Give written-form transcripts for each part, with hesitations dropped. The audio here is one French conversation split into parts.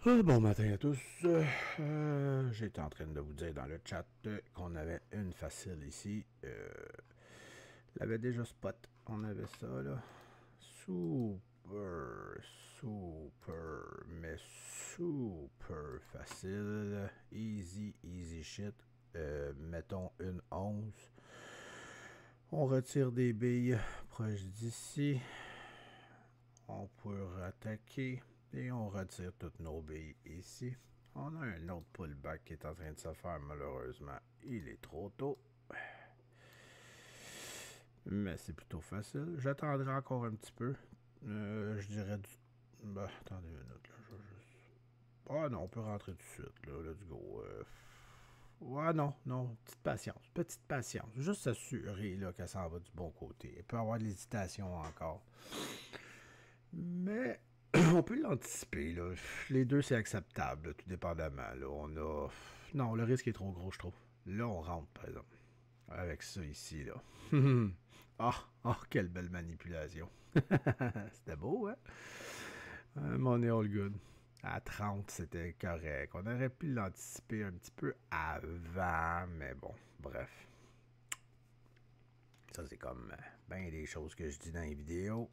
Bon matin à tous. J'étais en train de vous dire dans le chat qu'on avait une facile ici. L'avait déjà spot. On avait ça là. Mais super facile. Easy shit. Mettons une 11. On retire des billes proches d'ici. On peut attaquer. Et on retire toutes nos billes ici. On a un autre pullback qui est en train de se faire, malheureusement. Il est trop tôt. Mais c'est plutôt facile. J'attendrai encore un petit peu. Je dirais du... Ben, attendez une minute, là. Je vais juste... Ah non, on peut rentrer tout de suite, là. Let's go. Ouais, non. Petite patience. Juste s'assurer, là, qu'elle s'en va du bon côté. Il peut y avoir de l'hésitation encore. Mais... on peut l'anticiper, là. Les deux, c'est acceptable, là, tout dépendamment. Là, on a... Non, le risque est trop gros, je trouve. Là, on rentre, par exemple. Avec ça ici, là. Quelle belle manipulation. C'était beau, hein? Mais on est all good. À 30, c'était correct. On aurait pu l'anticiper un petit peu avant, mais bon, bref. Ça, c'est comme bien des choses que je dis dans les vidéos.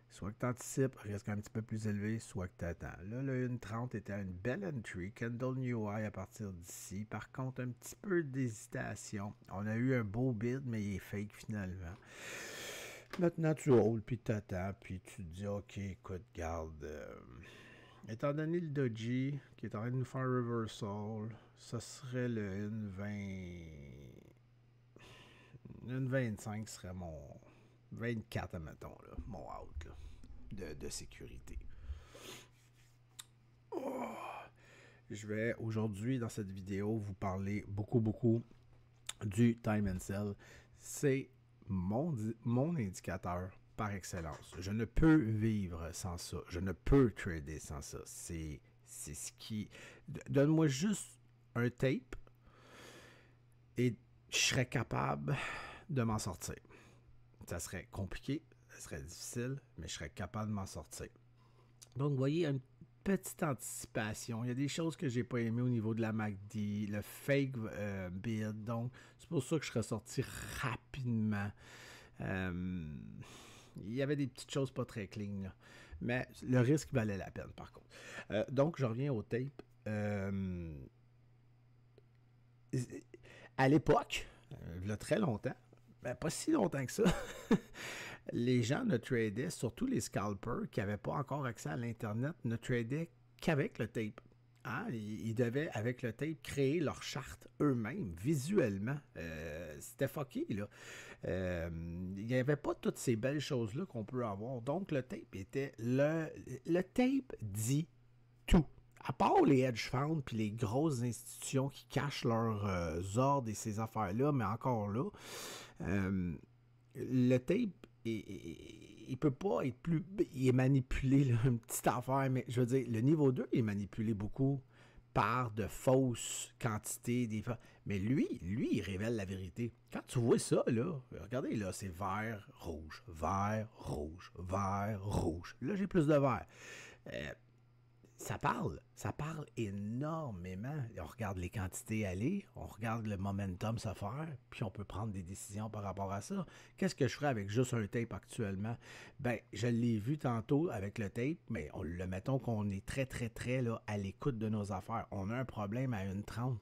Soit que tu anticipes, risque un petit peu plus élevé, soit que tu attends. Là, le 1.30 était une belle entry. Candle New High à partir d'ici. Par contre, un petit peu d'hésitation. On a eu un beau bid, mais il est fake finalement. Maintenant, tu hold, puis tu attends, puis tu te dis, OK, écoute, garde. Étant donné le doji qui est en train de nous faire reversal, ça serait le 1.20. 1.25 serait mon... 24, admettons, là, mon out là, de sécurité. Je vais aujourd'hui, dans cette vidéo, vous parler beaucoup du time and sell. C'est mon indicateur par excellence. Je ne peux vivre sans ça. Je ne peux trader sans ça. C'est ce qui... Donne-moi juste un tape et je serais capable de m'en sortir. Ça serait compliqué, ça serait difficile, mais je serais capable de m'en sortir. Donc, vous voyez, une petite anticipation. Il y a des choses que j'ai pas aimées au niveau de la MACD, le fake bid. Donc, c'est pour ça que je serais sorti rapidement. Il y avait des petites choses pas très clean, là. Mais le risque valait la peine, par contre. Donc, je reviens au tape. À l'époque, il y a très longtemps, ben, pas si longtemps que ça, les gens ne tradaient, surtout les scalpers qui n'avaient pas encore accès à l'Internet, ne tradaient qu'avec le tape. Hein? Ils devaient, avec le tape, créer leur charte eux-mêmes, visuellement. C'était fucké, là. Il n'y avait pas toutes ces belles choses-là qu'on peut avoir. Donc, le tape était... Le tape dit tout. À part les hedge funds puis les grosses institutions qui cachent leurs ordres et ces affaires-là, mais encore là, le tape, il peut pas être plus... Il est manipulé, là, une petite affaire, mais je veux dire, le niveau 2 est manipulé beaucoup par de fausses quantités. Mais lui, il révèle la vérité. Quand tu vois ça, là, regardez, là, c'est vert, rouge, vert, rouge, vert, rouge. Là, j'ai plus de vert. Ça parle énormément. On regarde les quantités aller, on regarde le momentum se faire, puis on peut prendre des décisions par rapport à ça. Qu'est-ce que je ferais avec juste un tape actuellement? Ben, je l'ai vu tantôt avec le tape, mais mettons qu'on est très là, à l'écoute de nos affaires. On a un problème à 1.30.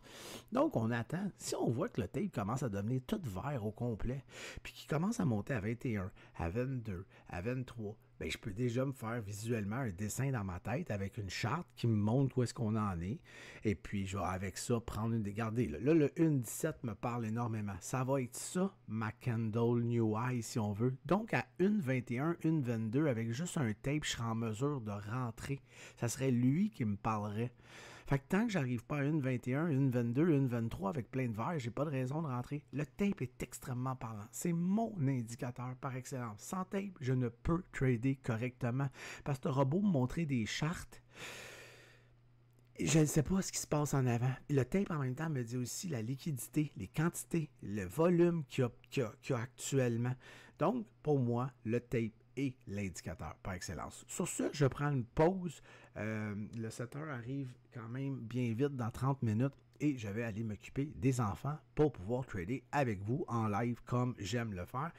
Donc, on attend. Si on voit que le tape commence à devenir tout vert au complet, puis qu'il commence à monter à 21, à 22, à 23, ben, je peux déjà me faire visuellement un dessin dans ma tête avec une charte qui me montre où est-ce qu'on en est. Et puis, je vais avec ça prendre une... Regardez, là, le 1.17 me parle énormément. Ça va être ça, ma candle new high, si on veut. Donc, à 1.21, 1.22, avec juste un tape, je serai en mesure de rentrer. Ça serait lui qui me parlerait. Fait que tant que j'arrive pas à 1.21, 1.22, 1.23 avec plein de verres, j'ai pas de raison de rentrer. Le tape est extrêmement parlant. C'est mon indicateur par excellence. Sans tape, je ne peux trader correctement. Parce que tu auras beau me montrer des chartes, je ne sais pas ce qui se passe en avant. Le tape, en même temps, me dit aussi la liquidité, les quantités, le volume qu'il y a actuellement. Donc, pour moi, le tape et l'indicateur par excellence. Sur ce, je prends une pause. Le 7 heures arrive quand même bien vite dans 30 minutes et je vais aller m'occuper des enfants pour pouvoir trader avec vous en live comme j'aime le faire.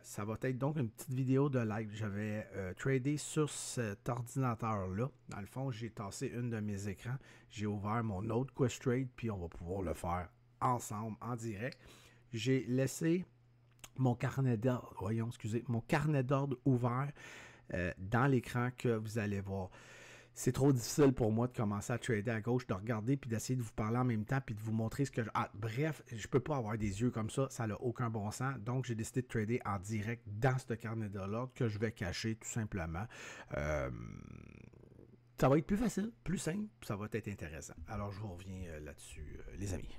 Ça va être donc une petite vidéo de live. Je vais trader sur cet ordinateur-là. Dans le fond, j'ai tassé une de mes écrans. J'ai ouvert mon autre Questrade, puis on va pouvoir le faire ensemble, en direct. J'ai laissé mon carnet d'ordre, mon carnet d'ordre ouvert dans l'écran que vous allez voir. C'est trop difficile pour moi de commencer à trader à gauche, de regarder puis d'essayer de vous parler en même temps puis de vous montrer ce que je... bref, je peux pas avoir des yeux comme ça n'a aucun bon sens. Donc, j'ai décidé de trader en direct dans ce carnet d'ordre que je vais cacher tout simplement. Ça va être plus facile, plus simple, ça va être intéressant. Alors, je vous reviens là-dessus, les amis.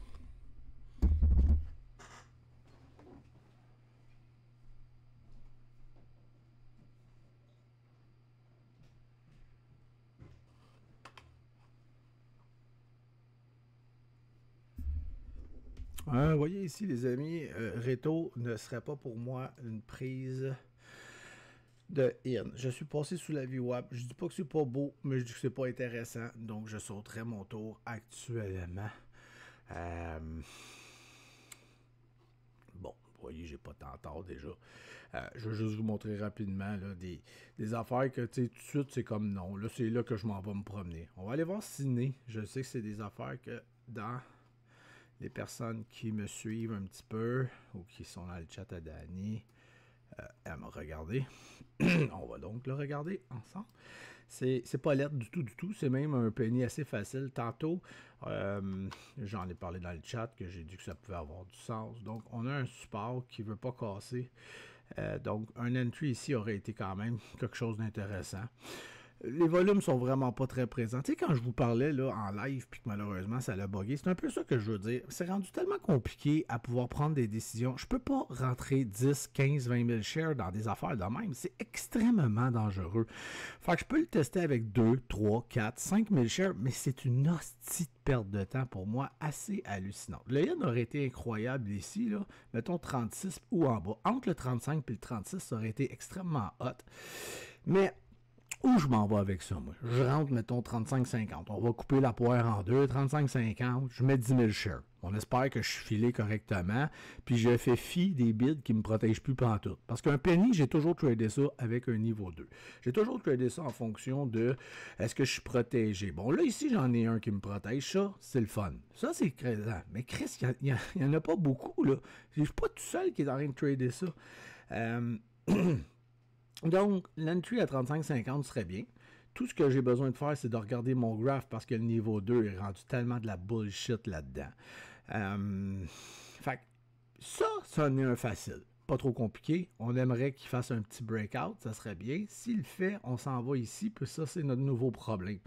Vous voyez ici, les amis, Reto ne serait pas pour moi une prise de in. Je suis passé sous la VWAP. Je dis pas que c'est pas beau, mais je dis que c'est pas intéressant. Donc, je sauterai mon tour actuellement. Bon, vous voyez, j'ai pas tant tard déjà. Je vais juste vous montrer rapidement là, des affaires que, tu sais, tout de suite, c'est comme non. Là, c'est là que je m'en vais me promener. On va aller voir Ciné. Je sais que c'est des affaires que dans... les personnes qui me suivent un petit peu ou qui sont dans le chat à Dani, elle m'a regardé. On va donc le regarder ensemble. C'est pas lettre du tout. C'est même un penny assez facile. Tantôt, j'en ai parlé dans le chat que j'ai dit que ça pouvait avoir du sens. Donc, on a un support qui ne veut pas casser. Donc, un entry ici aurait été quand même quelque chose d'intéressant. Les volumes sont vraiment pas très présents. Tu sais, quand je vous parlais là, en live, puis que malheureusement ça l'a bugué, c'est un peu ça que je veux dire. C'est rendu tellement compliqué à pouvoir prendre des décisions. Je peux pas rentrer 10, 15, 20 000 shares dans des affaires de même. C'est extrêmement dangereux. Fait que je peux le tester avec 2, 3, 4, 5 000 shares, mais c'est une hostie de perte de temps pour moi assez hallucinante. Le yen aurait été incroyable ici, là, mettons 36 ou en bas. Entre le 35 et le 36, ça aurait été extrêmement hot. Mais où je m'en vais avec ça, moi? Je rentre, mettons, 35-50. On va couper la poire en deux, 35-50. Je mets 10 000 shares. On espère que je suis filé correctement. Puis je fais fi des bids qui ne me protègent plus pantoute. Parce qu'un penny, j'ai toujours tradé ça avec un niveau 2. J'ai toujours tradé ça en fonction de est-ce que je suis protégé. Bon, là, ici, j'en ai un qui me protège. Ça, c'est le fun. Ça, c'est crédant. Mais Chris, il n'y en a pas beaucoup, là. Je ne suis pas tout seul qui est en train de trader ça. Donc, l'entry à 35-50 serait bien. Tout ce que j'ai besoin de faire, c'est de regarder mon graph parce que le niveau 2 est rendu tellement de la bullshit là-dedans. Fait que ça en est un facile. Pas trop compliqué. On aimerait qu'il fasse un petit breakout, ça serait bien. S'il le fait, on s'en va ici, puis ça, c'est notre nouveau problème.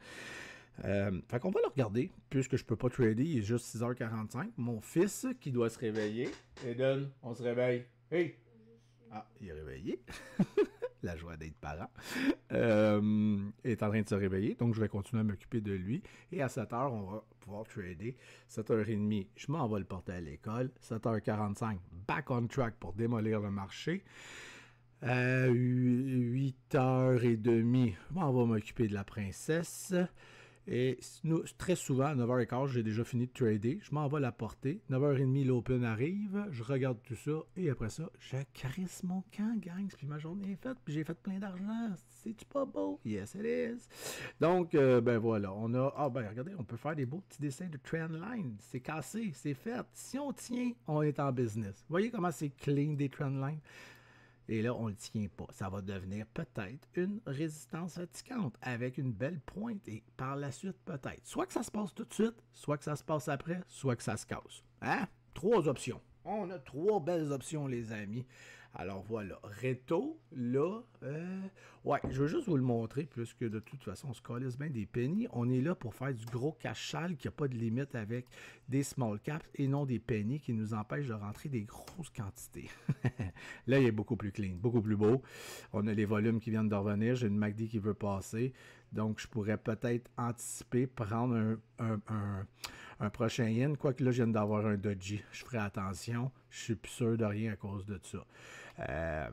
Fait qu'on va le regarder, puisque je peux pas trader, il est juste 6h45. Mon fils, qui doit se réveiller, Eden, on se réveille. Hey! Ah, il est réveillé. La joie d'être parent, est en train de se réveiller. Donc, je vais continuer à m'occuper de lui. Et à 7h, on va pouvoir trader. 7h30, je m'en vais le porter à l'école. 7h45, back on track pour démolir le marché. 8h30, je m'en vais m'occuper de la princesse. Et très souvent, à 9h15, j'ai déjà fini de trader. Je m'en vais la porter. 9h30, l'open arrive. Je regarde tout ça. Et après ça, je crisse mon camp, gang. Puis ma journée est faite. Puis j'ai fait plein d'argent. C'est-tu pas beau? Yes, it is. Donc, ben voilà. On a... Ah, ben regardez, on peut faire des beaux petits dessins de trend line. C'est cassé, c'est fait. Si on tient, on est en business. Vous voyez comment c'est clean des trend lines? Et là, on ne le tient pas. Ça va devenir peut-être une résistance fatigante avec une belle pointe et par la suite, peut-être. Soit que ça se passe tout de suite, soit que ça se passe après, soit que ça se casse. Hein? 3 options. On a 3 belles options, les amis. Alors voilà. Reto, là, ouais, je veux juste vous le montrer, puisque de toute façon, on se calisse bien des pennies. On est là pour faire du gros cash sale qui n'a pas de limite avec des small caps et non des pennies qui nous empêchent de rentrer des grosses quantités. Là, il est beaucoup plus clean, beaucoup plus beau. On a les volumes qui viennent de revenir. J'ai une MACD qui veut passer. Donc, je pourrais peut-être anticiper, prendre un prochain yen. Quoique là, je viens d'avoir un doji. Je ferai attention. Je suis plus sûr de rien à cause de ça. Euh,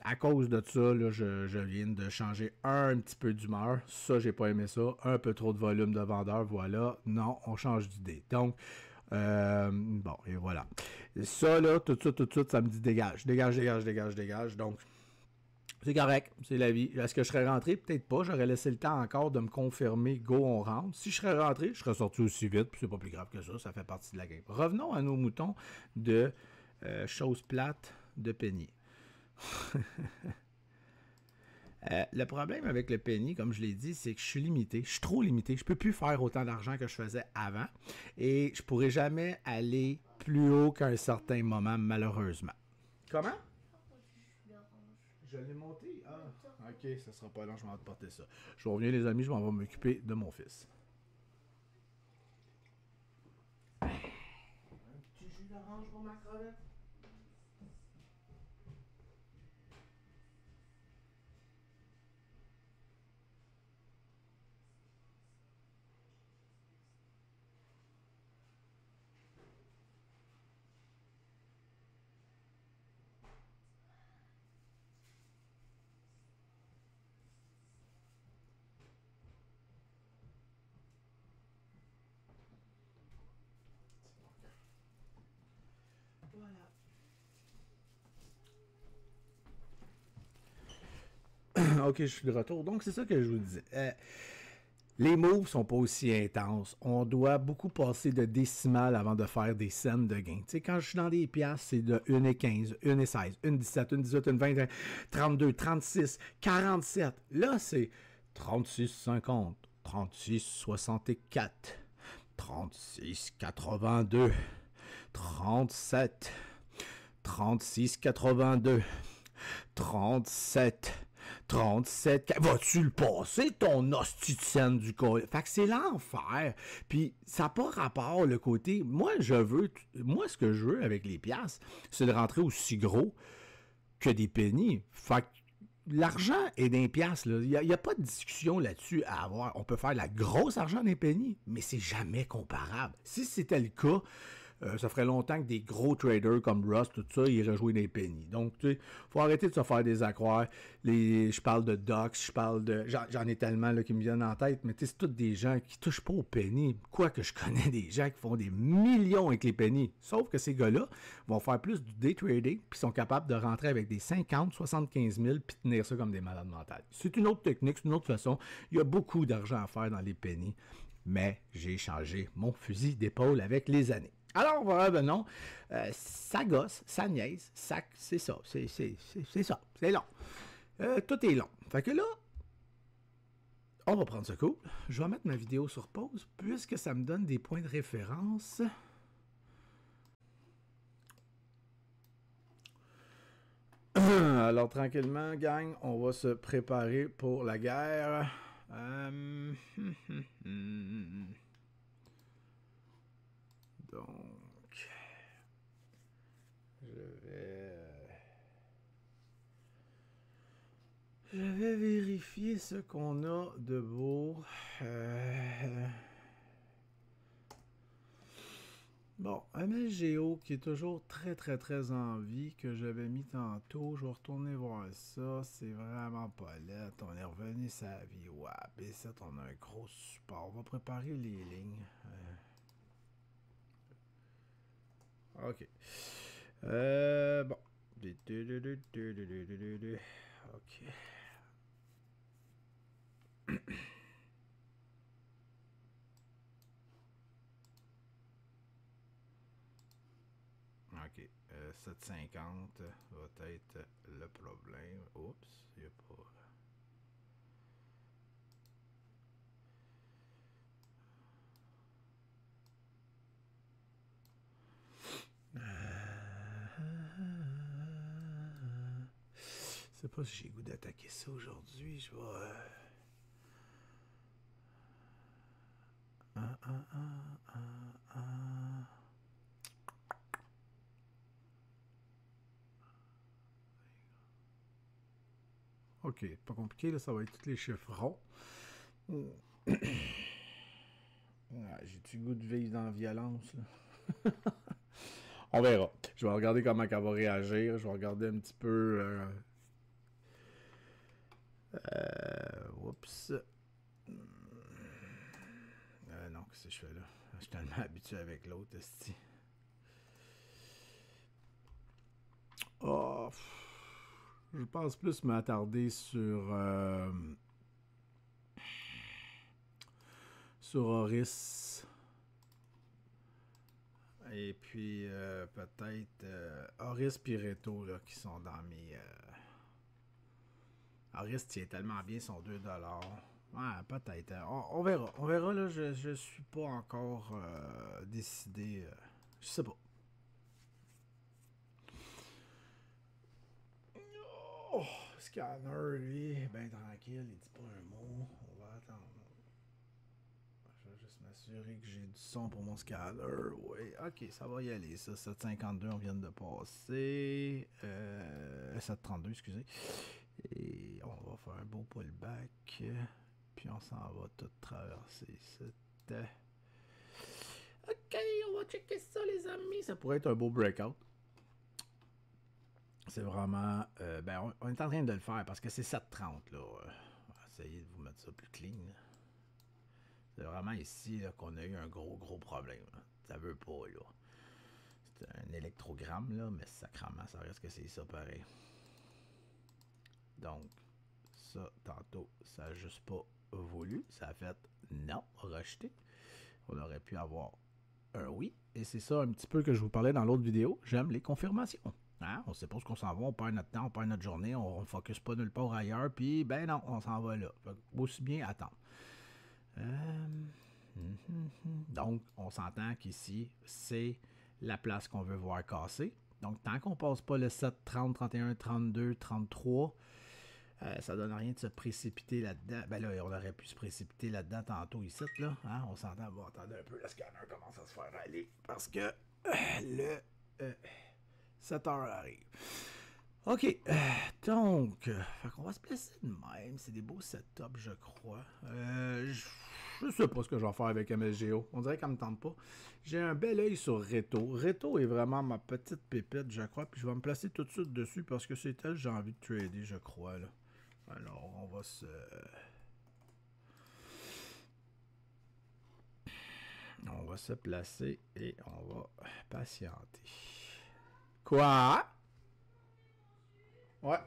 à cause de ça, là, je viens de changer un petit peu d'humeur. Ça, j'ai pas aimé ça. Un peu trop de volume de vendeur, voilà. Non, on change d'idée. Donc, bon, et voilà. Ça, là, tout de suite, ça me dit dégage, dégage, dégage, dégage, dégage. Donc, c'est correct, c'est la vie. Est-ce que je serais rentré? Peut-être pas. J'aurais laissé le temps encore de me confirmer. Go, on rentre. Si je serais rentré, je serais sorti aussi vite. Puis c'est pas plus grave que ça. Ça fait partie de la game. Revenons à nos moutons de choses plates de penny. Le problème avec le penny, comme je l'ai dit, c'est que je suis limité. Je suis trop limité. Je peux plus faire autant d'argent que je faisais avant. Et je pourrai jamais aller plus haut qu'à un certain moment, malheureusement. Comment? Je l'ai monté? Ah, ok, ça sera pas long, je vais te porter ça. Je vais revenir, les amis, je m'en vais m'occuper de mon fils. Un petit jus d'orange pour ma crevette? Voilà. Ok, je suis de retour. Donc, c'est ça que je vous disais. Les moves sont pas aussi intenses. On doit beaucoup passer de décimales avant de faire des scènes de gain. Tu sais, quand je suis dans des piastres, c'est de 1,15, 1,16, 1,17, 1,18, 1,20, 32, 36, 47. Là, c'est 36,50, 36,64, 36,82, 37, 36,82, 37. 37. Vas-tu le passer, ton hostie de scène du colis? Fait que c'est l'enfer. Puis ça n'a pas rapport le côté. Moi, ce que je veux avec les piastres, c'est de rentrer aussi gros que des pennies. Fait que l'argent est d'un piastres. Il n'y a pas de discussion là-dessus à avoir. On peut faire la grosse argent d'un penny, mais c'est jamais comparable. Si c'était le cas, ça ferait longtemps que des gros traders comme Rust, tout ça, ils iraient jouer des pennies. Donc, tu sais, faut arrêter de se faire des accroires. Je parle de Docs, je parle de... J'en ai tellement là, qui me viennent en tête, mais tu sais, c'est tous des gens qui touchent pas aux pennies. Quoique je connais des gens qui font des millions avec les pennies. Sauf que ces gars-là vont faire plus du day trading, puis sont capables de rentrer avec des 50, 75 000, puis tenir ça comme des malades mentales. C'est une autre technique, c'est une autre façon. Il y a beaucoup d'argent à faire dans les pennies, mais j'ai changé mon fusil d'épaule avec les années. Alors, voilà, ben non, ça gosse, ça niaise, c'est ça, c'est ça, c'est long. Tout est long. Fait que là, on va prendre ce coup. Je vais mettre ma vidéo sur pause, puisque ça me donne des points de référence. Alors, tranquillement, gang, on va se préparer pour la guerre. Donc, je vais vérifier ce qu'on a de beau. Bon, MSGO qui est toujours très très très en vie, que j'avais mis tantôt. Je vais retourner voir ça. C'est vraiment pas lettre. On est revenu sa vie. Ouais, et ça, on a un gros support. On va préparer les lignes. Ok. Bon. Ok. Ok. 750 va être le problème. Oups, il n'y a pas. Je sais pas si j'ai le goût d'attaquer ça aujourd'hui. Je vais. Ok, pas compliqué, là, ça va être tous les chiffres ronds. Ouais, j'ai-tu le goût de vivre dans la violence, là? On verra. Je vais regarder comment elle va réagir. Je vais regarder un petit peu... oups. Non, qu'est-ce que je fais là? Je suis tellement habitué avec l'autre, esti. Oh, je pense plus m'attarder sur Oris. Et puis peut-être Oris et Reto là, qui sont dans mes... Oris tient tellement bien son 2$. Ouais, peut-être. On verra. On verra, là. Je suis pas encore décidé. Je sais pas. Oh, Scanner, lui, ben tranquille, il dit pas un mot. On va attendre. Je vais juste m'assurer que j'ai du son pour mon scanner. Oui, ok, ça va y aller. Ça, 752, on vient de passer. 732, excusez. Et on va faire un beau pullback. Puis on s'en va tout traverser. C'était. Ok, on va checker ça, les amis. Ça pourrait être un beau breakout. C'est vraiment... ben, on est en train de le faire parce que c'est 730, là. On va essayer de vous mettre ça plus clean. Là. C'est vraiment ici qu'on a eu un gros problème. Là. Ça veut pas, là. C'est un électrogramme, là, mais sacrément, ça reste que c'est ça pareil. Donc, ça, tantôt, ça n'a juste pas voulu. Ça a fait non, rejeté. On aurait pu avoir un oui. Et c'est ça un petit peu que je vous parlais dans l'autre vidéo. J'aime les confirmations. Hein? On ne sait pas ce qu'on s'en va, on perd notre temps, on perd notre journée, on ne focus pas nulle part ailleurs, puis ben non, on s'en va là. Aussi bien attendre. Donc, on s'entend qu'ici, c'est la place qu'on veut voir casser. Donc, tant qu'on ne passe pas le 7, 30, 31, 32, 33, ça donne rien de se précipiter là-dedans. Ben là, on aurait pu se précipiter là-dedans tantôt ici, là. Hein? On s'entend. Bon, attendez un peu, le scanner commence à se faire aller. Parce que le 7 heures arrive. OK. Donc, on va se placer de même. C'est des beaux setups, je crois. Je sais pas ce que je vais faire avec MSGO. On dirait qu'elle me tente pas. J'ai un bel œil sur Reto. Reto est vraiment ma petite pépite, je crois. Puis je vais me placer tout de suite dessus parce que c'est elle que j'ai envie de trader, je crois. Là. Alors, on va se placer et on va patienter. Quoi? Ouais.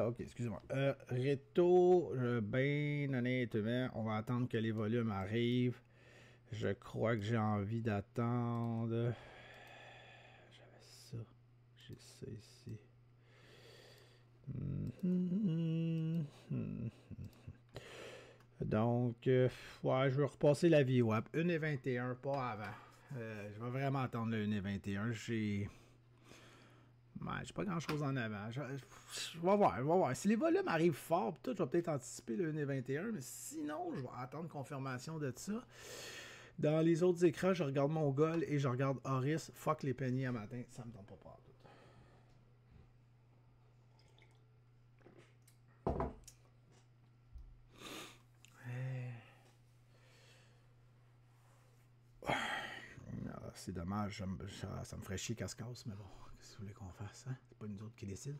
Ok, excusez-moi. Reto, ben honnêtement, on va attendre que les volumes arrivent. Je crois que j'ai envie d'attendre. J'avais ça. J'ai ça ici. Donc, ouais, je vais repasser la VWAP. 1,21, pas avant. Je vais vraiment attendre le 1,21. J'ai pas grand chose en avant. Je vais voir. Si les volumes arrivent fort, tout, je vais peut-être anticiper le 1,21, mais sinon, je vais attendre confirmation de ça. Dans les autres écrans, je regarde mon goal et je regarde Horis. Fuck les pennies à matin, ça me tombe pas tout. C'est dommage, ça me ferait chier qu'elle se casse, mais bon, qu'est-ce que vous voulez qu'on fasse, hein? C'est pas nous autres qui décident.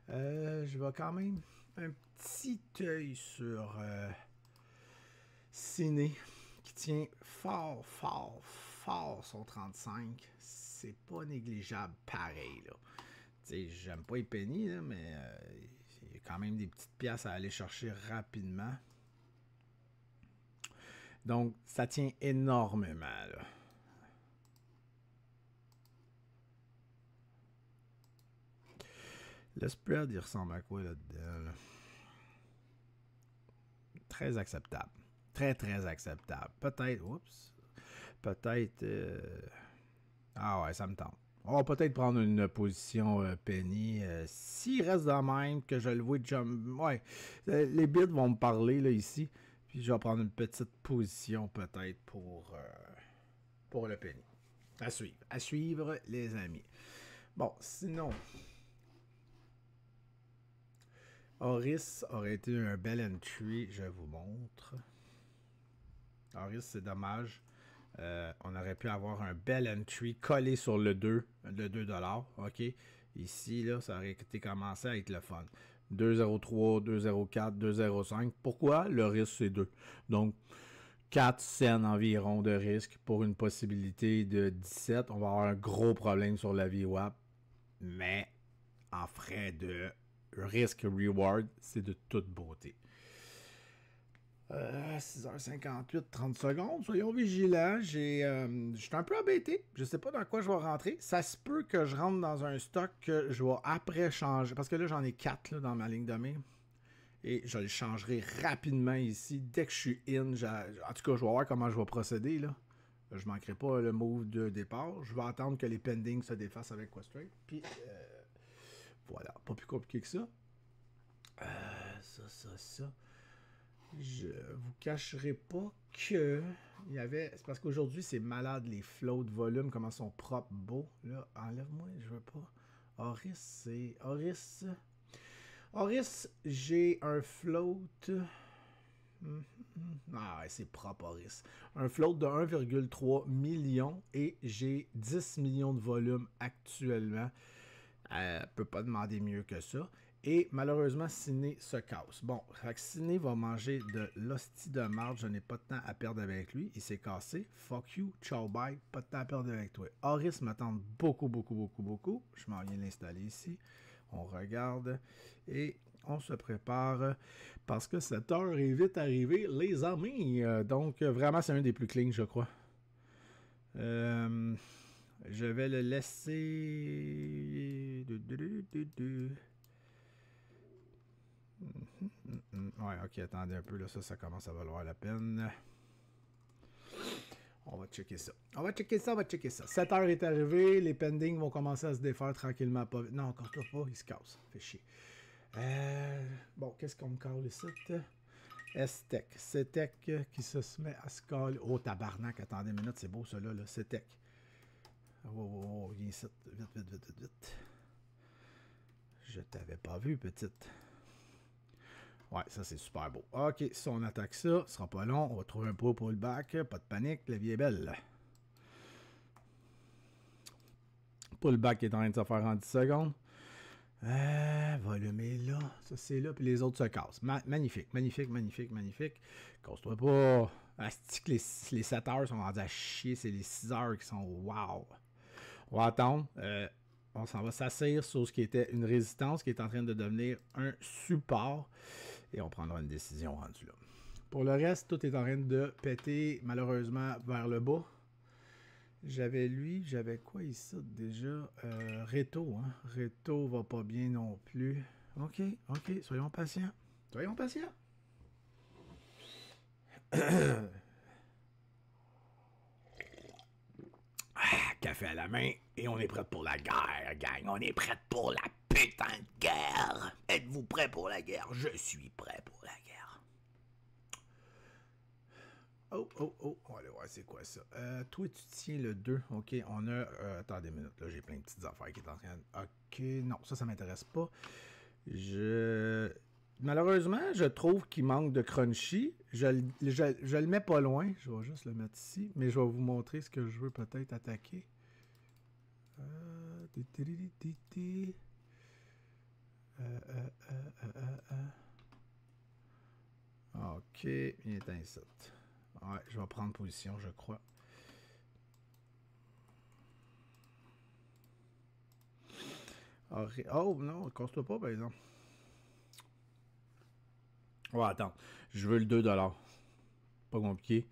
Je vais quand même un petit œil sur Ciné, qui tient fort son 35. C'est pas négligeable pareil, là. T'sais, j'aime pas les pennies, là, mais il y a quand même des petites pièces à aller chercher rapidement. Donc, ça tient énormément, là. Le spread, il ressemble à quoi là-dedans? Là? Très acceptable. Très, très acceptable. Peut-être, oups, peut-être... ah ouais, ça me tente. On va peut-être prendre une position penny. S'il reste de même, que je le vois jump... Ouais, les bits vont me parler là ici. Puis je vais prendre une petite position peut-être pour le penny. À suivre. À suivre, les amis. Bon, sinon... Horis aurait été un bel entry, je vous montre. Horis, c'est dommage. On aurait pu avoir un bel entry collé sur le 2, le 2$. OK? Ici, là, ça aurait été commencé à être le fun. 2,03, 2,04, 2,05. Pourquoi? Le risque, c'est 2. Donc, 4 cents environ de risque pour une possibilité de 17. On va avoir un gros problème sur la VWAP. Mais en frais de risque-reward, c'est de toute beauté. 6h58, 30 secondes. Soyons vigilants. Je suis un peu embêté. Je ne sais pas dans quoi je vais rentrer. Ça se peut que je rentre dans un stock que je vais après changer. Parce que là, j'en ai 4 là, dans ma ligne de main. Et je le changerai rapidement ici. Dès que je suis in, en tout cas, je vais voir comment je vais procéder. Là. Je ne manquerai pas le move de départ. Je vais attendre que les pendings se défassent avec Questrade. Puis, voilà. Pas plus compliqué que ça. Ça. Je vous cacherai pas que il y avait. C'est parce qu'aujourd'hui, c'est malade les flows de volume, comment sont propres, beaux. Là, enlève-moi, je veux pas. Horis, c'est. Horis, j'ai un float. Ah, c'est propre, Horis. Un float de 1,3 million et j'ai 10 millions de volume actuellement. Peut pas demander mieux que ça. Et malheureusement, Ciné se casse. Bon, Ciné va manger de l'hostie de marde. Je n'ai pas de temps à perdre avec lui. Il s'est cassé. Fuck you, ciao bye. Pas de temps à perdre avec toi. Horis m'attend beaucoup. Je m'en viens l'installer ici. On regarde et on se prépare parce que cette heure est vite arrivée, les amis. Donc, vraiment, c'est un des plus clean, je crois. Je vais le laisser... Ouais, ok, attendez un peu, là, ça commence à valoir la peine. On va checker ça. 7 heures est arrivé, les pendings vont commencer à se défaire tranquillement. Pas... Non, encore pas, il se casse. Fait chier. Bon, qu'est-ce qu'on me cale ici? S-Tech. C-Tech qui se met à se caler. Oh, tabarnak, attendez une minute, c'est beau ça là, C-Tech. Oh, viens ici. Vite. Je t'avais pas vu, petite. Ouais, ça c'est super beau. Ok, si on attaque ça, ce sera pas long. On va trouver un pot pour le back. Pas de panique, la vie est belle. Pullback est en train de se faire en 10 secondes. Volume est là. Ça c'est là, puis les autres se cassent. Magnifique. Casse-toi pas. Astique, les 7 heures sont rendus à chier. C'est les 6 heures qui sont wow. On va attendre. On s'en va s'asseoir sur ce qui était une résistance qui est en train de devenir un support. Et on prendra une décision rendue là. Pour le reste, tout est en train de péter malheureusement vers le bas. J'avais quoi ici déjà? Reto, hein? Reto va pas bien non plus. Ok, soyons patients. Café à la main et on est prêt pour la guerre, gang. On est prêt pour la putain de guerre. Êtes-vous prêts pour la guerre? Je suis prêt pour la guerre. Oh. On va aller voir c'est quoi ça. Toi, tu tiens le 2. Ok, on a... attendez une minute, là, j'ai plein de petites affaires qui sont en train de... Ok, non, ça m'intéresse pas. Malheureusement, je trouve qu'il manque de crunchy. Je le mets pas loin. Je vais juste le mettre ici. Mais je vais vous montrer ce que je veux peut-être attaquer. Ok, il est ainsi. Ouais, je vais prendre position, je crois. Oh non, casse-toi pas, par exemple. Ouais, attends. Je veux le 2$. Pas compliqué.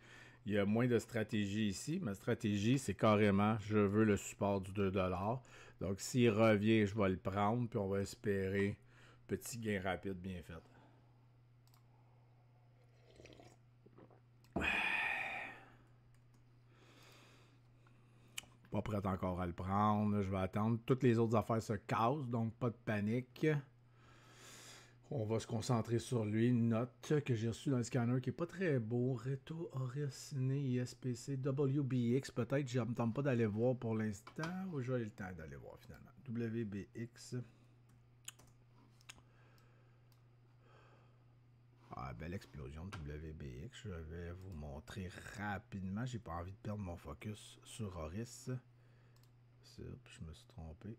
Il y a moins de stratégie ici. Ma stratégie, c'est carrément, je veux le support du 2$. Donc, s'il revient, je vais le prendre. Puis, on va espérer petit gain rapide bien fait. Pas prêt encore à le prendre. Je vais attendre. Toutes les autres affaires se cassent, donc pas de panique. On va se concentrer sur lui. Une note que j'ai reçue dans le scanner qui est pas très beau. Reto Auris Ciné ISPC WBX. Peut-être je ne tente pas d'aller voir pour l'instant. Ou j'ai le temps d'aller voir finalement. WBX. Ah, belle explosion de WBX. Je vais vous montrer rapidement. J'ai pas envie de perdre mon focus sur Auris. Ça, puis je me suis trompé.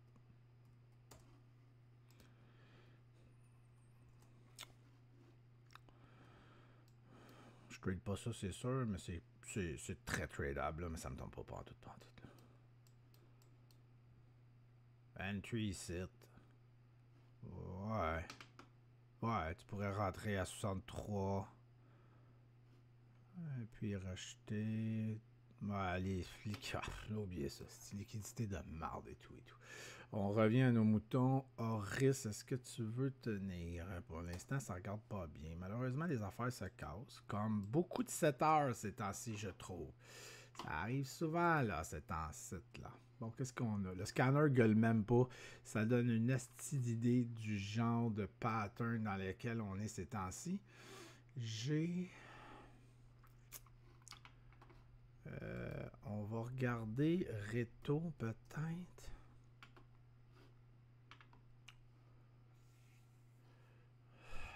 Je trade pas ça, c'est sûr, mais c'est très tradable, là, mais ça me tombe pas en tout. Entry sit. Ouais. Ouais, tu pourrais rentrer à 63. Et puis racheter. Ouais, les flics. J'ai oublié ça. C'est liquidité de marde et tout. On revient à nos moutons. Auris, est-ce que tu veux tenir? Pour l'instant, ça regarde pas bien. Malheureusement, les affaires se cassent. Comme beaucoup de 7 heures ces temps-ci, je trouve. Ça arrive souvent, là, ces temps-ci, là. Bon, qu'est-ce qu'on a? Le scanner gueule même pas. Ça donne une astuce d'idée du genre de pattern dans lequel on est ces temps-ci. On va regarder Reto, peut-être.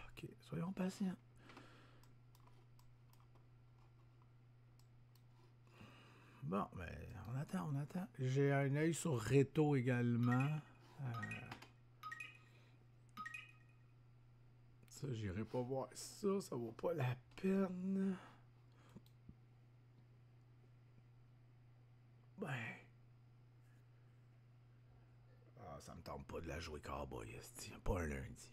Ok, soyons patients. Bon, ben, on attend. J'ai un œil sur Reto également. Ça, j'irai pas voir ça. Ça vaut pas la peine. Ben. Ah, ça me tente pas de la jouer cowboy, pas un lundi.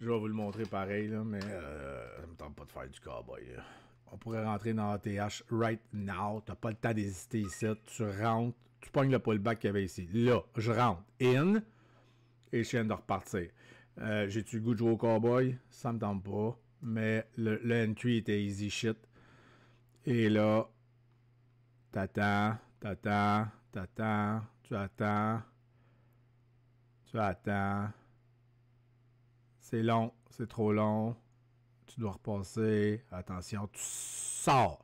Je vais vous le montrer pareil, là, mais ça me tente pas de faire du cowboy. Là. On pourrait rentrer dans ATH right now. T'as pas le temps d'hésiter ici. Tu rentres, tu pognes le pullback qu'il y avait ici. Là, je rentre in et je viens de repartir. J'ai-tu le goût de jouer au cowboy? Ça me tente pas. Mais le entry était easy shit. Et là, t'attends. Tu attends. C'est long, c'est trop long. Tu dois repasser. Attention, tu sors.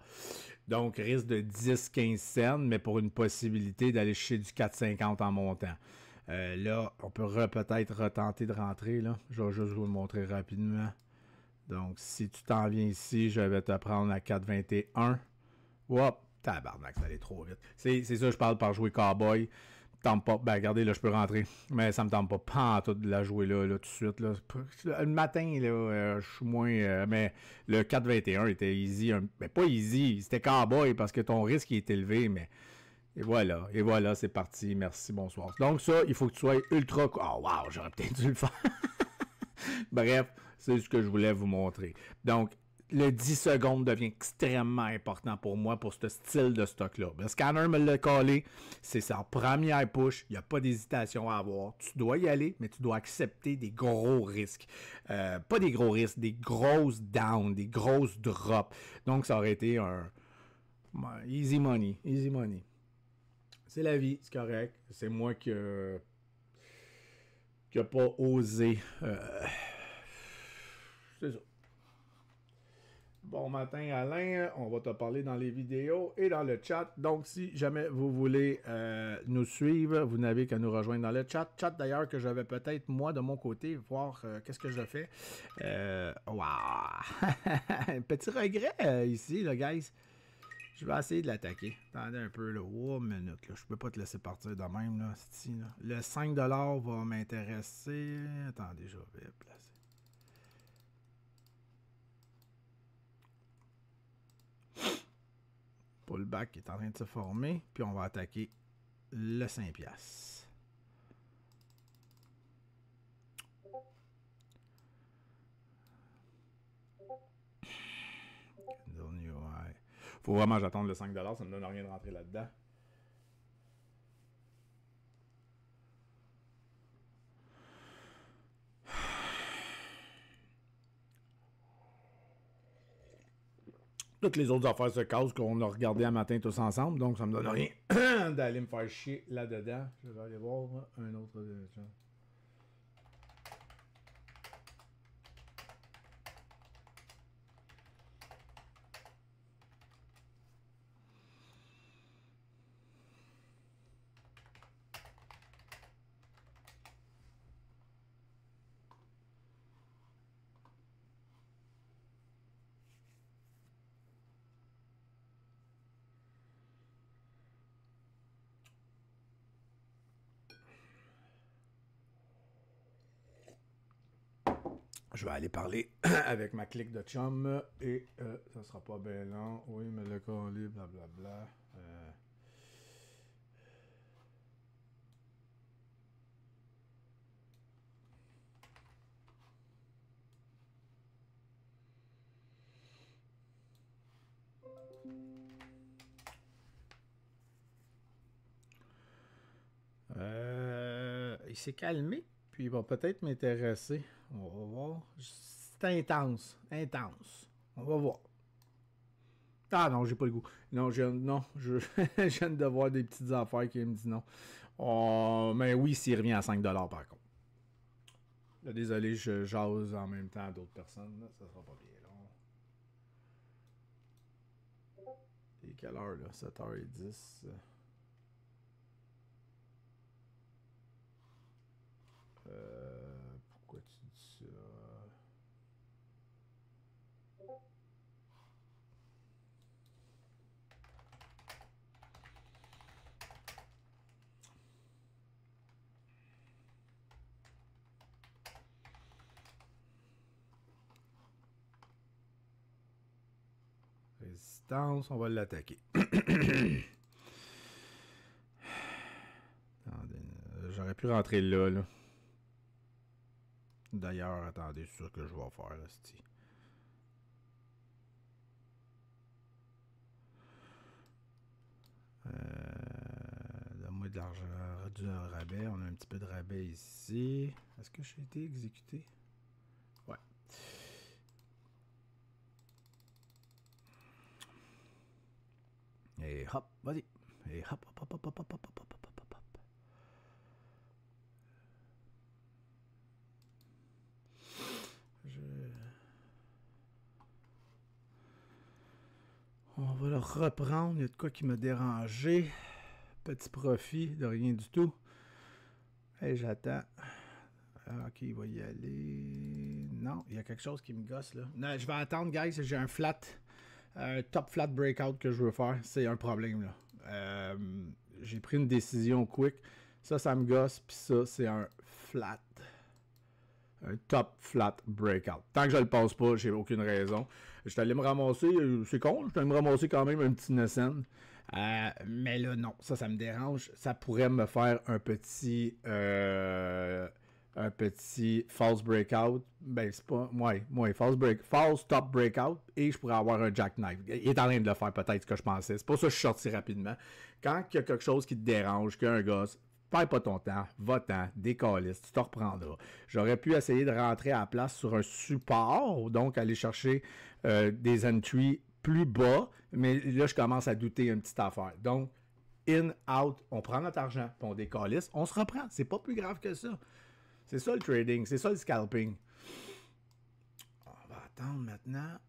Donc, risque de 10-15 cents, mais pour une possibilité d'aller chercher du 4,50 en montant. Là, on peut peut-être retenter de rentrer. Là. Je vais juste vous le montrer rapidement. Donc, si tu t'en viens ici, je vais te prendre à 4,21. Hop, tabarnak, ça allait trop vite. C'est ça, je parle par jouer cowboy. Tente pas. Ben, regardez, là, je peux rentrer. Mais ça me tente pas en tout de la jouer là, tout de suite. Là. Le matin, là, je suis moins. Mais le 4,21 était easy. Mais pas easy. C'était cowboy parce que ton risque est élevé. Mais. Et voilà, c'est parti. Merci, bonsoir. Donc, ça, il faut que tu sois ultra. Oh, wow, j'aurais peut-être dû le faire. Bref, c'est ce que je voulais vous montrer. Donc, le 10 secondes devient extrêmement important pour moi pour ce style de stock-là. Le scanner me l'a collé. C'est sa première push. Il n'y a pas d'hésitation à avoir. Tu dois y aller, mais tu dois accepter des gros risques. Pas des gros risques, des grosses downs, des grosses drops. Donc, ça aurait été un easy money. C'est la vie, c'est correct. C'est moi qui n'a pas osé. C'est ça. Bon matin Alain, on va te parler dans les vidéos et dans le chat. Donc si jamais vous voulez nous suivre, vous n'avez qu'à nous rejoindre dans le chat. Chat d'ailleurs que je vais peut-être moi de mon côté voir qu'est-ce que je fais. Wow! Un petit regret ici, là, guys. Je vais essayer de l'attaquer. Attendez un peu, là. 1 minute, là. Je peux pas te laisser partir de même, là. Le 5$ va m'intéresser. Attendez, je vais placer. Pullback qui est en train de se former. Puis on va attaquer le 5$. Faut vraiment que j'attende le 5$. Ça me donne rien de rentrer là-dedans. Toutes les autres affaires se cassent qu'on a regardé un matin tous ensemble, donc ça me donne rien d'aller me faire chier là-dedans. Je vais aller voir un autre. Je vais aller parler avec ma clique de chum et ça sera pas bien long. Oui, mais le colis, blablabla. Il s'est calmé, puis il va peut-être m'intéresser. On va voir. C'est intense, intense. On va voir. Ah non, j'ai pas le goût. Non, je viens de voir des petites affaires qui me disent non. Oh, mais oui, s'il revient à 5$ par contre. Là, désolé, je jase en même temps à d'autres personnes. Là, ça sera pas bien long. Il est quelle heure là? 7h10. Pourquoi tu dis ça? Résistance, on va l'attaquer. Attendez, j'aurais pu rentrer là. D'ailleurs, attendez, c'est sûr que je vais faire là, donne-moi de l'argent, du rabais. On a un petit peu de rabais ici. Est-ce que j'ai été exécuté? Ouais. Et hop, vas-y. Et hop, hop, hop, hop, hop, hop, hop, hop, hop, hop, hop. On va le reprendre. Il y a de quoi qui m'a dérangé. Petit profit de rien du tout. Et j'attends. Ok, il va y aller. Non, il y a quelque chose qui me gosse là. Non, je vais attendre, guys. J'ai un top flat breakout que je veux faire. C'est un problème là. J'ai pris une décision quick. Ça me gosse. Puis ça, c'est un top flat breakout. Tant que je le passe pas, j'ai aucune raison. Je suis allé me ramasser, c'est con, je suis allé me ramasser quand même un petit Nessun. Mais là, non, ça me dérange. Ça pourrait me faire un petit false breakout. Ben, c'est pas. Ouais, false top breakout. Et je pourrais avoir un jackknife. Il est en train de le faire, peut-être, ce que je pensais. C'est pour ça que je suis sorti rapidement. Quand il y a quelque chose qui te dérange, qu'un gosse, perds pas ton temps, va-t'en, décalisse, tu te reprendras. J'aurais pu essayer de rentrer à la place sur un support, donc aller chercher des entries plus bas, mais là, je commence à douter une petite affaire. Donc, in, out, on prend notre argent, puis on décalisse, on se reprend. C'est pas plus grave que ça. C'est ça le trading, c'est ça le scalping. On va attendre maintenant.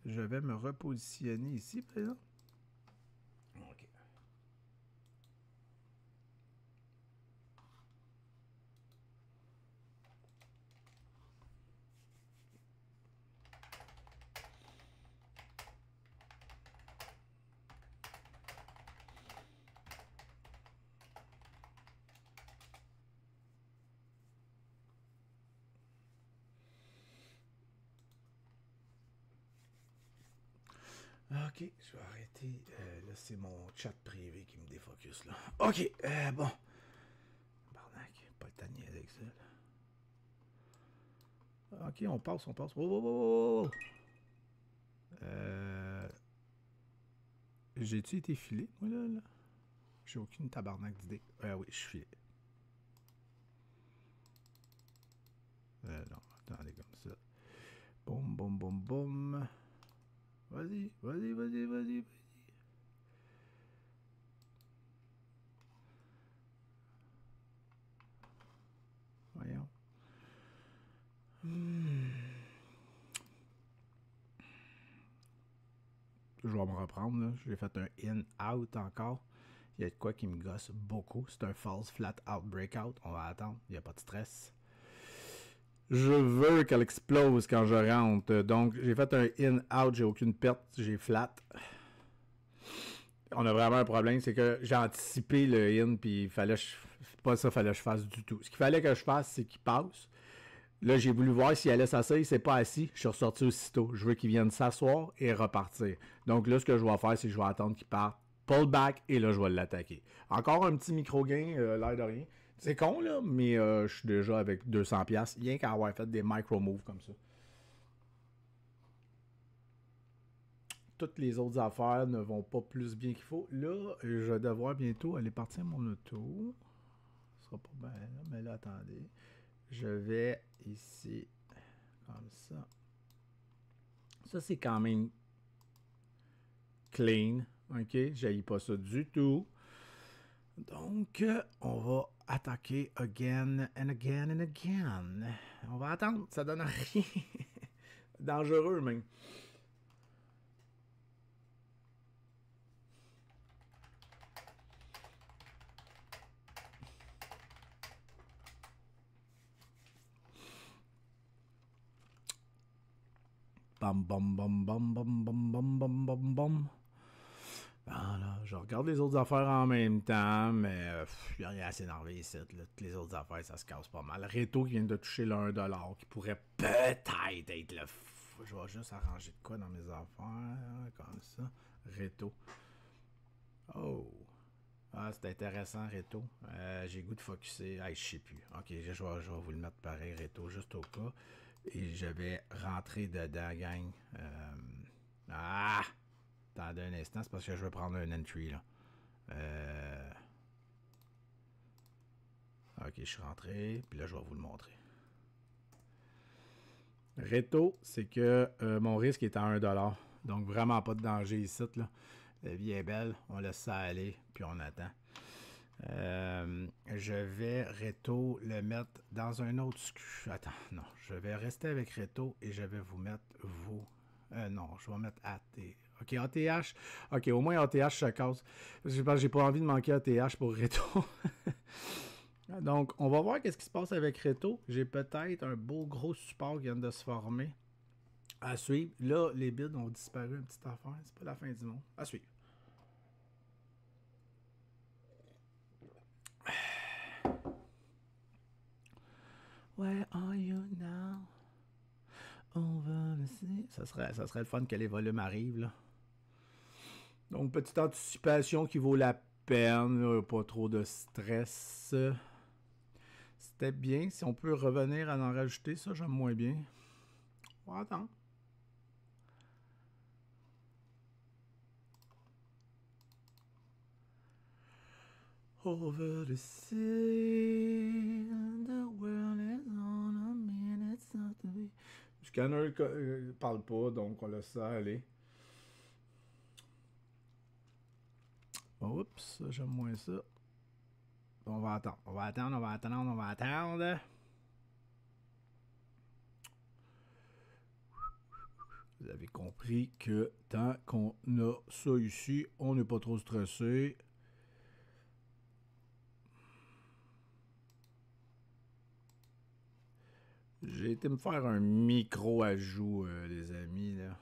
Je vais me repositionner ici, par exemple. OK. OK, je vais arrêter. Là, c'est mon chat privé qui me défocus, là. OK, bon. Barnac, pas le temps de niaiser avec ça, là. OK, on passe. Oh. J'ai-tu été filé, moi, là? J'ai aucune tabarnak d'idée. Oui, je suis filé. Non, attendez comme ça. Boum. Vas-y. je vais me reprendre. Là. J'ai fait un in-out encore. Il y a de quoi qui me gosse beaucoup. C'est un false flat out breakout. On va attendre. Il n'y a pas de stress. Je veux qu'elle explose quand je rentre. Donc, j'ai fait un in-out. J'ai aucune perte. J'ai flat. On a vraiment un problème. C'est que j'ai anticipé le in. Puis, il fallait pas ça fallait que je fasse du tout. Ce qu'il fallait que je fasse, c'est qu'il passe. Là, j'ai voulu voir s'il allait s'asseoir. Il s'est pas assis. Je suis ressorti aussitôt. Je veux qu'il vienne s'asseoir et repartir. Donc là, ce que je vais faire, c'est que je vais attendre qu'il parte. Pull back et là, je vais l'attaquer. Encore un petit micro-gain, l'air de rien. C'est con, là, mais je suis déjà avec 200$. Rien qu'à avoir fait des micro-moves comme ça. Toutes les autres affaires ne vont pas plus bien qu'il faut. Là, je vais devoir bientôt aller partir mon auto. Ce sera pas bien, là, mais là, attendez. Je vais ici, comme ça. Ça, c'est quand même clean. OK? J'haïs pas ça du tout. Donc, on va attaquer again and again and again. On va attendre. Ça donne rien. Dangereux, même. Bam, bam, bam, bam, bam, bam, bam, bam, bam, bam. Voilà, je regarde les autres affaires en même temps, mais il n'y a rien à s'énerver ici. Là. Toutes les autres affaires, ça se casse pas mal. Reto qui vient de toucher le 1$, qui pourrait peut-être être le... Je vais juste arranger de quoi dans mes affaires, comme ça. Reto. Oh. Ah, c'est intéressant, Reto. J'ai goût de focusser. Je sais plus. Ok, je vais vous le mettre pareil, Reto, juste au cas. Et je vais rentrer dedans, gang. Attendez un instant, c'est parce que je vais prendre un entry, là. Ok, je suis rentré, puis là, je vais vous le montrer. Reto, c'est que mon risque est à 1$. Donc, vraiment pas de danger ici, là. La vie est belle, on laisse ça aller, puis on attend. Je vais Reto le mettre dans un autre... Attends, non. Je vais rester avec Reto et je vais vous mettre vous. Non, je vais mettre AT. Ok, ATH. Ok, au moins ATH se casse. J'ai pas envie de manquer ATH pour Reto. Donc, on va voir qu'est-ce qui se passe avec Reto. J'ai peut-être un beau gros support qui vient de se former. À suivre. Là, les bids ont disparu, une petite affaire. C'est pas la fin du monde. À suivre. Where are you now? On va laisser. Ça serait le fun que les volumes arrivent, là. Donc, petite anticipation qui vaut la peine. Là, pas trop de stress. C'était bien. Si on peut revenir à en rajouter, ça, j'aime moins bien. On va attendre. Over the sea, the world is on a minute. Le scanner parle pas, donc on laisse ça aller. Oups, j'aime moins ça. On va attendre, on va attendre, on va attendre, on va attendre. Vous avez compris que tant qu'on a ça ici, on n'est pas trop stressé. J'ai été me faire un micro-ajout, les amis. Là.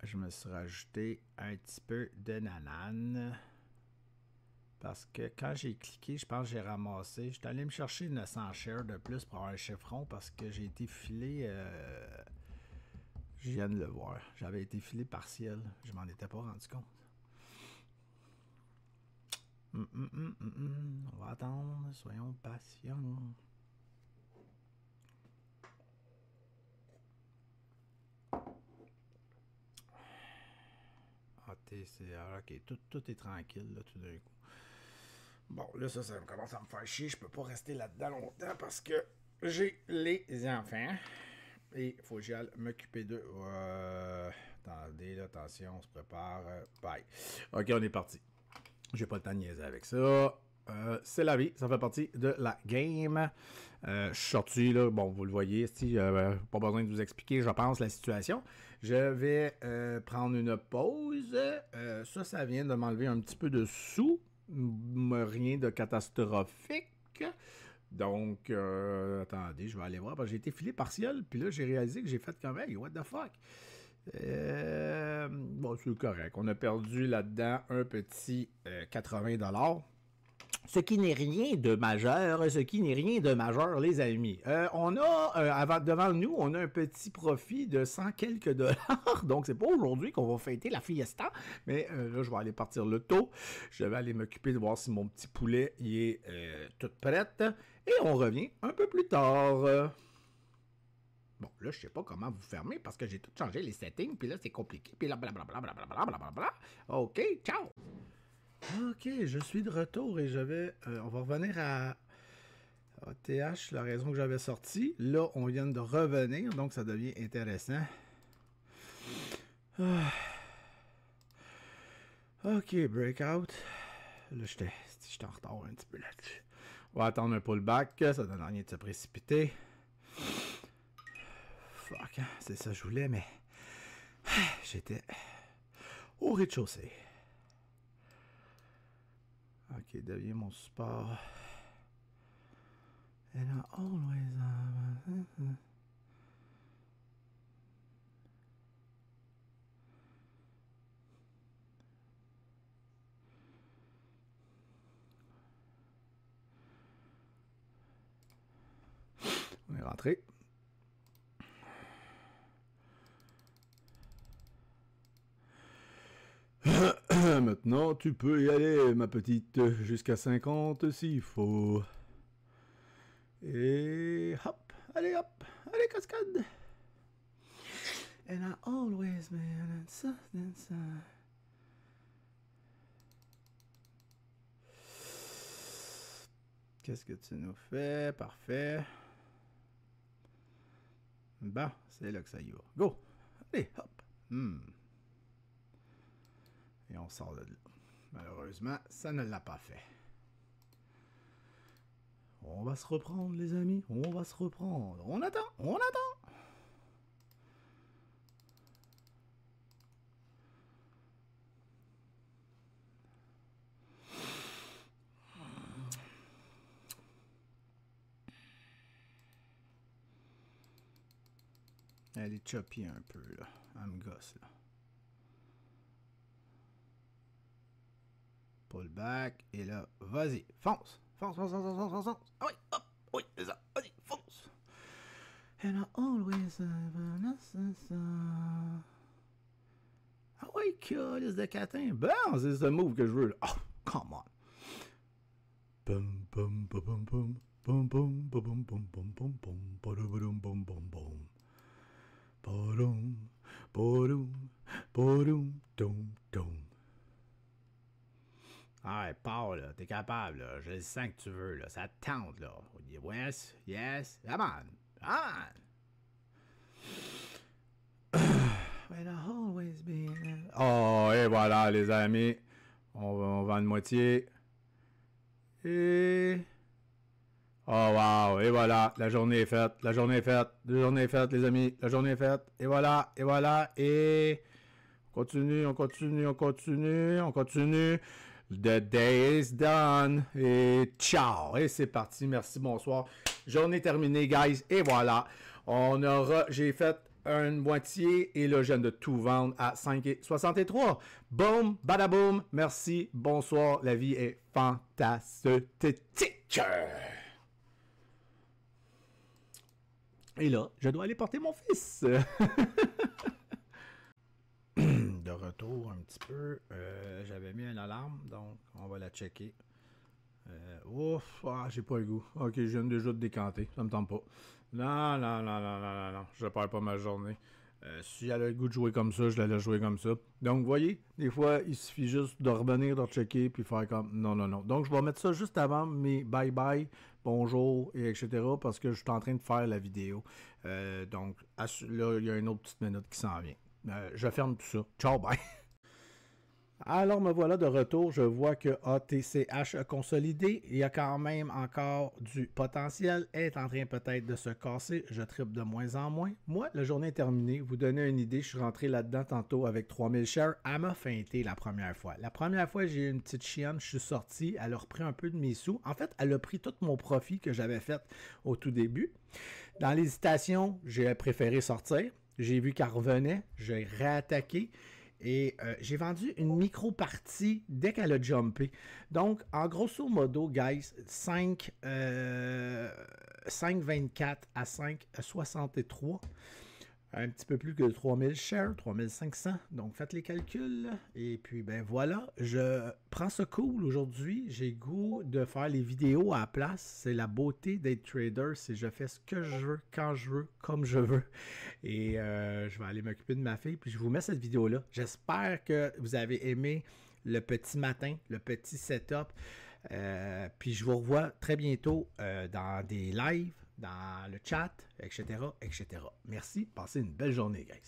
Je me suis rajouté un petit peu de nanane. Parce que quand j'ai cliqué, je pense que j'ai ramassé. J'étais allé me chercher 900 shares de plus pour avoir un chiffron parce que j'ai été filé. Je viens de le voir. J'avais été filé partiel. Je m'en étais pas rendu compte. On va attendre. Soyons patients. ATCR, ok. Tout est tranquille là, tout d'un coup. Bon, là, ça commence à me faire chier. Je peux pas rester là-dedans longtemps parce que j'ai les enfants. Et il faut que j'aille m'occuper d'eux. Attendez, là, attention, on se prépare. Bye. Ok, on est parti. J'ai pas le temps de niaiser avec ça. c'est la vie, ça fait partie de la game. Je suis sorti, là, bon, vous le voyez, pas besoin de vous expliquer, je pense, la situation. Je vais prendre une pause. Ça vient de m'enlever un petit peu de sous. Rien de catastrophique. Donc, attendez, je vais aller voir. Parce que j'ai été filé partiel, puis là, j'ai réalisé que j'ai fait comme, hey, what the fuck? Bon, c'est correct. On a perdu là-dedans un petit 80$. Ce qui n'est rien de majeur, les amis. On a, devant nous, on a un petit profit de 100 quelques dollars. Donc, c'est pas aujourd'hui qu'on va fêter la fiesta. Mais là, je vais aller partir le tôt. Je vais aller m'occuper de voir si mon petit poulet il est tout prêt. Et on revient un peu plus tard. Bon, là, je sais pas comment vous fermer parce que j'ai tout changé les settings. Puis là, c'est compliqué. Puis là, blablabla. OK, ciao! Ok, je suis de retour et je vais... on va revenir à TH, la raison que j'avais sorti. Là, on vient de revenir, donc ça devient intéressant. Ok, breakout. Là, j'étais en retard un petit peu là-dessus. On va attendre un pullback, ça donne rien de se précipiter. Fuck, hein, c'est ça que je voulais, mais... J'étais au rez-de-chaussée. Ok, devient mon support. And I always... On est rentré. Maintenant, tu peux y aller, ma petite, jusqu'à 50 s'il faut. Et hop, allez, cascade. And I always man, ça. Qu'est-ce que tu nous fais? Parfait. Bon, c'est là que ça y va. Go! Allez, hop! Et on sort de là. Malheureusement, ça ne l'a pas fait. On va se reprendre, les amis. On va se reprendre. On attend. Elle est choppy un peu, là. Elle me gosse, là. Pull back. Et là, vas-y. Fonce. Ah oui, hop. Oui, c'est ça. Vas-y, fonce. And I always ah oui, calice de catin. Bon, c'est ce move que je veux, là. Oh, come on. Bum, bum, bum, bum, bum. Bum, bum, bum, bum, bum, bum, bum, bum. Ba-dum, bum, bum, bum. Ba-dum, ba-dum, ba-dum, dum, dum. Ah ouais, pars, là. T'es capable, là. Je le sens que tu veux, là. Ça te tente, là. Yes. Come on. Well, I'll always be... Oh, et voilà, les amis. On va une moitié. Et... Oh, wow. Et voilà. La journée est faite. Les amis. La journée est faite. Et voilà. Et... On continue. The day is done. Et ciao. Et c'est parti. Merci, bonsoir. Journée terminée, guys. Et voilà. J'ai fait une moitié et là, je viens de tout vendre à 5,63. Boom, badaboum. Merci, bonsoir. La vie est fantastique. Et là, je dois aller porter mon fils. De retour un petit peu. J'avais mis une alarme, donc on va la checker. J'ai pas le goût. Ok, je viens déjà de décanter. Ça me tente pas. Non. Je perds pas ma journée. Si elle a le goût de jouer comme ça, je la laisse jouer comme ça. Donc, vous voyez, des fois, il suffit juste de revenir, de checker, puis faire comme non. Donc, je vais mettre ça juste avant mes bye-bye, bonjour, et etc. parce que je suis en train de faire la vidéo. Donc, là, il y a une autre petite minute qui s'en vient. Je ferme tout ça. Ciao, bye! Alors me voilà de retour, je vois que ATCH a consolidé, il y a quand même encore du potentiel, elle est en train peut-être de se casser, je tripe de moins en moins. Moi, la journée est terminée, vous donnez une idée, je suis rentré là-dedans tantôt avec 3000 shares, elle m'a feinté la première fois. La première fois, j'ai eu une petite chienne, je suis sorti, elle a repris un peu de mes sous. En fait, elle a pris tout mon profit que j'avais fait au tout début. Dans l'hésitation, j'ai préféré sortir, j'ai vu qu'elle revenait, j'ai réattaqué. Et j'ai vendu une micro-partie dès qu'elle a jumpé. Donc, en grosso modo, guys, 5,24 à 5,63. Un petit peu plus que 3000 shares, 3500. Donc, faites les calculs. Et puis, ben voilà, je prends ce cool aujourd'hui. J'ai goût de faire les vidéos à la place. C'est la beauté d'être trader. C'est je fais ce que je veux, quand je veux, comme je veux. Et je vais aller m'occuper de ma fille. Puis, je vous mets cette vidéo-là. J'espère que vous avez aimé le petit matin, le petit setup. Puis, je vous revois très bientôt dans des lives, dans le chat, etc., etc. Merci. Passez une belle journée, guys.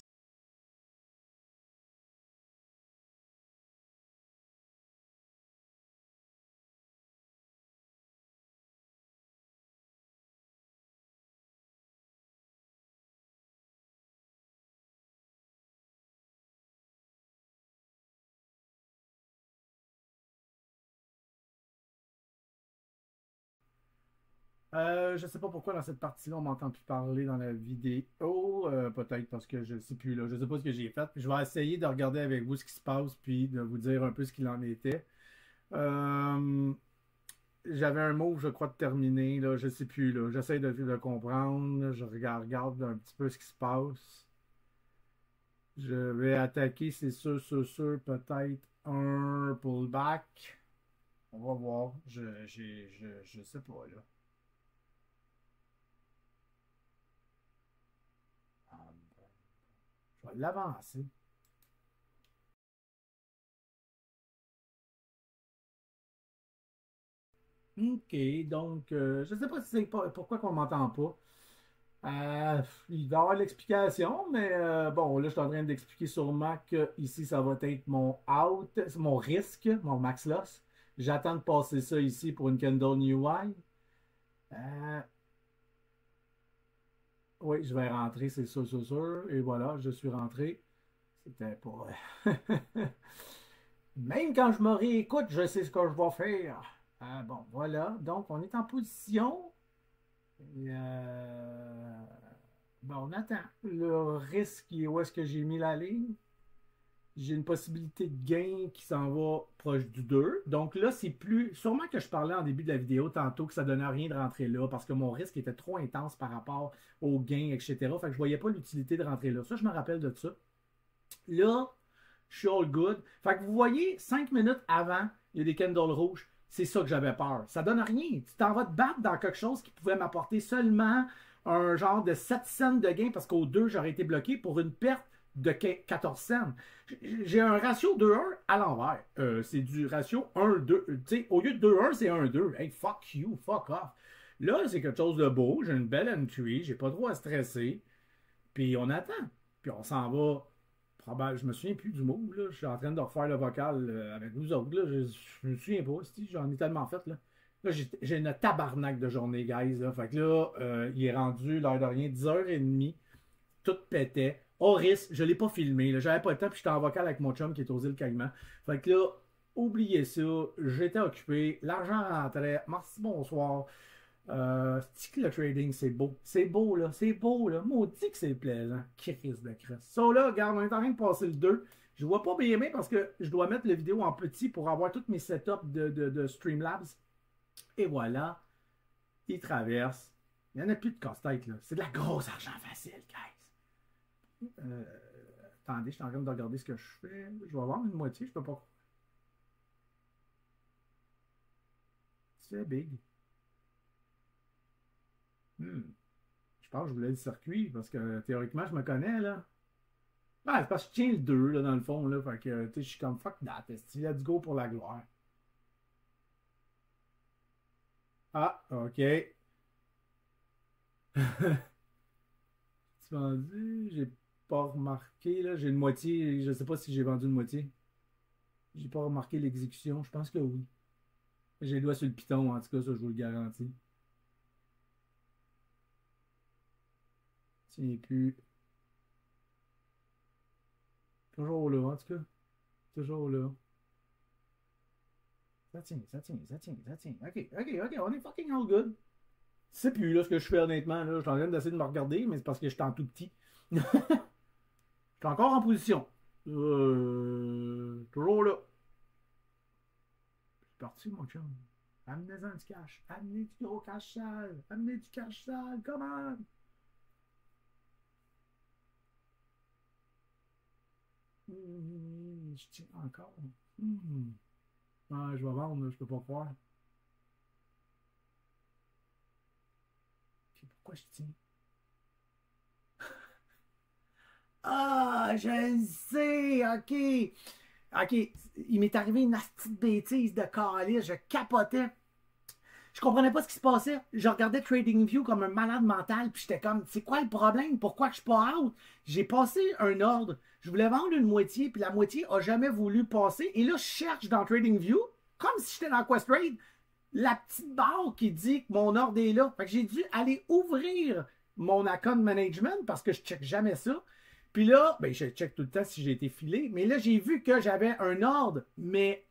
Je sais pas pourquoi dans cette partie-là, on m'entend plus parler dans la vidéo. Peut-être parce que je sais plus là. Je sais pas ce que j'ai fait. Puis je vais essayer de regarder avec vous ce qui se passe, puis de vous dire un peu ce qu'il en était. Euh, J'avais un mot, je crois, de terminer. Là, je sais plus. Là. J'essaie de comprendre. Je regarde un petit peu ce qui se passe. Je vais attaquer, c'est sûr, peut-être un pullback. On va voir. Je sais pas là. Je vais l'avancer. OK, donc, je ne sais pas si c'est pourquoi qu'on m'entend pas. Il va y avoir l'explication, mais bon, là, je suis en train d'expliquer sûrement que ici, ça va être mon out, c'est mon risque, mon max loss. J'attends de passer ça ici pour une candle New High. Euh, oui, je vais rentrer, c'est sûr. Et voilà, je suis rentré. C'était pas. Même quand je me réécoute, je sais ce que je vais faire. Bon, voilà. Donc, on est en position. Et, ben, on attend. Le risque, où est-ce que j'ai mis la ligne? J'ai une possibilité de gain qui s'en va proche du 2. Donc là, c'est plus. Sûrement que je parlais en début de la vidéo tantôt que ça ne donnait rien de rentrer là parce que mon risque était trop intense par rapport au gain, etc. Fait que je ne voyais pas l'utilité de rentrer là. Ça, je me rappelle de ça. Là, je suis all good. Fait que vous voyez, 5 minutes avant, il y a des candles rouges. C'est ça que j'avais peur. Ça donne rien. Tu t'en vas te battre dans quelque chose qui pouvait m'apporter seulement un genre de 7 cents de gain parce qu'au 2, j'aurais été bloqué pour une perte de 14 cents. J'ai un ratio 2-1 à l'envers. C'est du ratio 1-2. Au lieu de 2-1, c'est 1-2. Hey, fuck you, fuck off. Là, c'est quelque chose de beau. J'ai une belle entry. J'ai pas trop à stresser. Puis on attend. Puis on s'en va. Je me souviens plus du mot, là. Je suis en train de refaire le vocal avec vous autres. Là. Je me souviens pas. J'en ai tellement fait. Là, j'ai une tabarnak de journée, guys. Là. Fait que là, il est rendu, l'heure de rien, 10h30. Tout pétait. Horis, je ne l'ai pas filmé. J'avais pas le temps, puis j'étais en vocal avec mon chum qui est aux îles Caïmans. Fait que là, oubliez ça. J'étais occupé. L'argent rentrait. Merci, bonsoir. C'est que le trading, c'est beau. C'est beau, là. C'est beau, là. Maudit que c'est plaisant. Crise de cresse. Ça, là, regarde, on est en train de passer le 2. Je vois pas bien parce que je dois mettre la vidéo en petit pour avoir tous mes setups de Streamlabs. Et voilà. Il traverse. Il n'y en a plus de casse-tête, là. C'est de la grosse argent facile, guys. Euh, Attendez, je suis en train de regarder ce que je fais. Je vais avoir une moitié, je peux pas. C'est big. Hmm. Je pense que je voulais le circuit parce que théoriquement, je me connais, là. Ah, c'est parce que je tiens le 2 là, dans le fond, là. Fait que, tu sais, je suis comme fuck that, let's go pour la gloire. Ah, ok. Tu vendu? J'ai pas remarqué, là. J'ai une moitié. Je sais pas si j'ai vendu une moitié. J'ai pas remarqué l'exécution. Je pense que oui. J'ai les doigts sur le piton, en tout cas, ça, je vous le garantis. Tiens plus. Toujours là, en tout cas. Toujours là. Ça tient, ça tient, ça tient, ça tient. Ok, ok, ok, on est fucking all good. C'est plus là ce que je fais honnêtement. Là. Je suis en train d'essayer de me regarder, mais c'est parce que je suis en tout petit. Je suis encore en position. Toujours là. C'est parti, mon chum. Amenez-en du cash. Amenez du gros cash sale. Amenez du cash sale. Comment? Je tiens encore. Ah, je vais vendre, je peux pas croire. Puis pourquoi je tiens? Ah, je le sais, ok. Ok, il m'est arrivé une petite bêtise de calice, je capotais. Je comprenais pas ce qui se passait. Je regardais TradingView comme un malade mental, puis j'étais comme, c'est quoi le problème? Pourquoi que je suis pas out? J'ai passé un ordre. Je voulais vendre une moitié, puis la moitié a jamais voulu passer. Et là, je cherche dans TradingView, comme si j'étais dans QuestTrade, la petite barre qui dit que mon ordre est là. Fait que j'ai dû aller ouvrir mon account management parce que je check jamais ça. Puis là, ben, je check tout le temps si j'ai été filé. Mais là, j'ai vu que j'avais un ordre, mais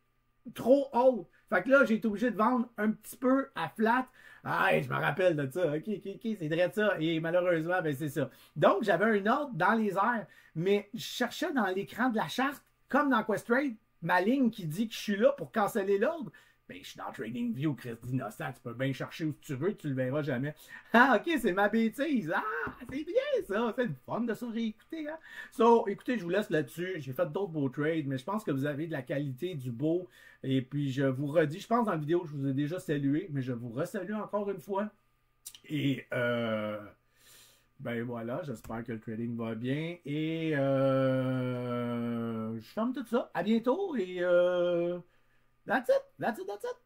trop haut. Fait que là, j'ai été obligé de vendre un petit peu à flat. Ah, je me rappelle de ça. OK, OK, OK, c'est vrai de ça. Et malheureusement, ben, c'est ça. Donc, j'avais un ordre dans les airs, mais je cherchais dans l'écran de la charte, comme dans QuestTrade, ma ligne qui dit que je suis là pour canceller l'ordre. Ben, je suis dans TradingView, Chris d'innocent. Tu peux bien chercher où tu veux, tu le verras jamais. Ah, ok, c'est ma bêtise. Ah, c'est bien ça. C'est le fun de ça réécouter. Hein? So, écoutez, je vous laisse là-dessus. J'ai fait d'autres beaux trades, mais je pense que vous avez de la qualité, du beau. Et puis, je vous redis, je pense dans la vidéo, je vous ai déjà salué, mais je vous resalue encore une fois. Et, ben voilà, j'espère que le trading va bien. Et, je ferme tout ça. À bientôt. Et, that's it. That's it. That's it.